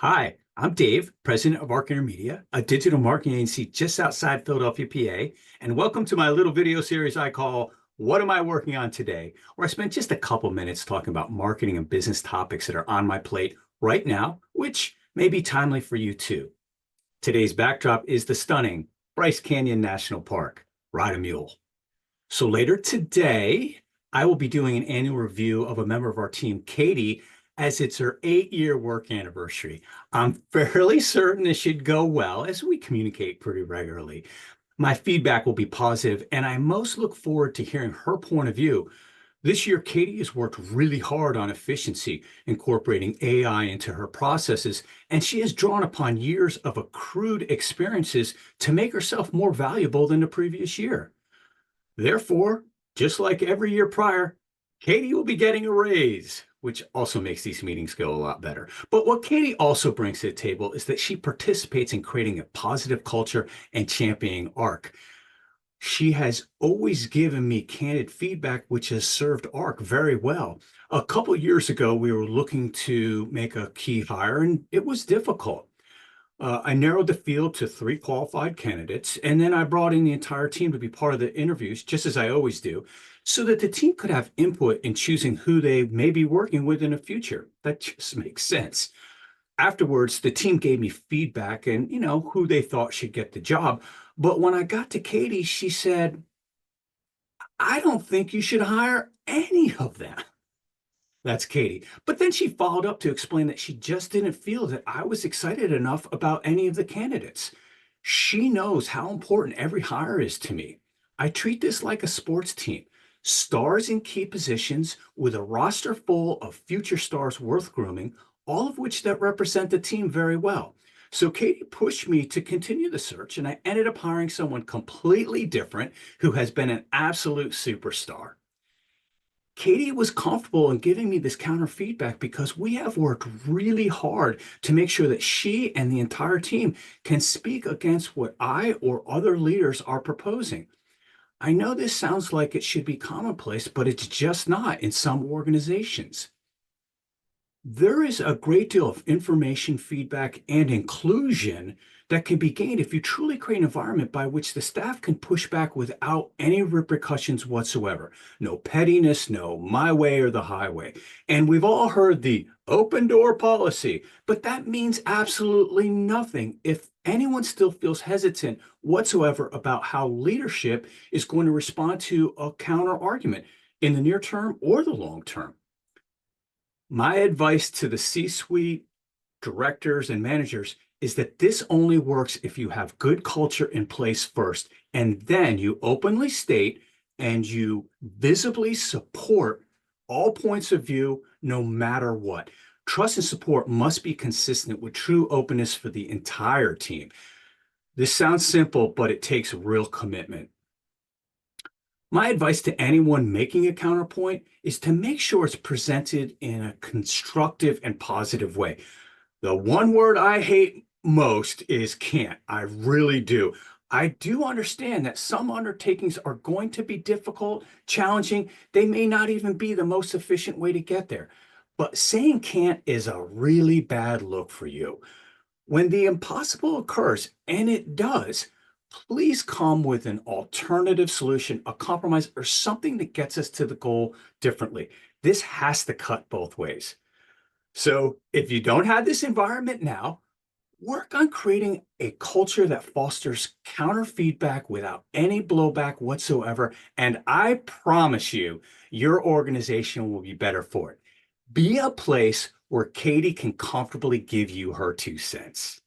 Hi, I'm Dave, president of Intermedia, a digital marketing agency just outside Philadelphia, PA, and welcome to my little video series I call What Am I Working On Today? Where I spend just a couple minutes talking about marketing and business topics that are on my plate right now, which may be timely for you too. Today's backdrop is the stunning Bryce Canyon National Park. Ride a mule. So later today, I will be doing an annual review of a member of our team, Katie, as it's her 8-year work anniversary. I'm fairly certain it should go well as we communicate pretty regularly. My feedback will be positive, and I most look forward to hearing her point of view. This year, Katie has worked really hard on efficiency, incorporating AI into her processes, and she has drawn upon years of accrued experiences to make herself more valuable than the previous year. Therefore, just like every year prior, Katie will be getting a raise, which also makes these meetings go a lot better. But what Katie also brings to the table is that she participates in creating a positive culture and championing ARC. She has always given me candid feedback, which has served ARC very well. A couple years ago, we were looking to make a key hire, and it was difficult. I narrowed the field to 3 qualified candidates, and then I brought in the entire team to be part of the interviews, just as I always do, so that the team could have input in choosing who they may be working with in the future. That just makes sense. Afterwards, the team gave me feedback and, who they thought should get the job. But when I got to Katie, she said, I don't think you should hire any of them. That's Katie. But then she followed up to explain that she just didn't feel that I was excited enough about any of the candidates. She knows how important every hire is to me. I treat this like a sports team. Stars in key positions with a roster full of future stars worth grooming, all of which that represent the team very well. So Katie pushed me to continue the search, and I ended up hiring someone completely different who has been an absolute superstar. Katie was comfortable in giving me this counter feedback because we have worked really hard to make sure that she and the entire team can speak against what I or other leaders are proposing. I know this sounds like it should be commonplace, but it's just not in some organizations. There is a great deal of information, feedback, and inclusion that can be gained if you truly create an environment by which the staff can push back without any repercussions whatsoever. No pettiness, no my way or the highway. And we've all heard the open door policy, but that means absolutely nothing if anyone still feels hesitant whatsoever about how leadership is going to respond to a counter argument in the near term or the long term. My advice to the C-suite directors and managers is that this only works if you have good culture in place first, and then you openly state and you visibly support all points of view, no matter what. Trust and support must be consistent with true openness for the entire team. This sounds simple, but it takes real commitment. My advice to anyone making a counterpoint is to make sure it's presented in a constructive and positive way. The one word I hate most is can't. I really do. I do understand that some undertakings are going to be difficult, challenging. They may not even be the most efficient way to get there. But saying can't is a really bad look for you. When the impossible occurs, and it does, please come with an alternative solution, a compromise, or something that gets us to the goal differently. This has to cut both ways. So if you don't have this environment now, work on creating a culture that fosters counter feedback without any blowback whatsoever. And I promise you, your organization will be better for it. Be a place where Katie can comfortably give you her 2 cents.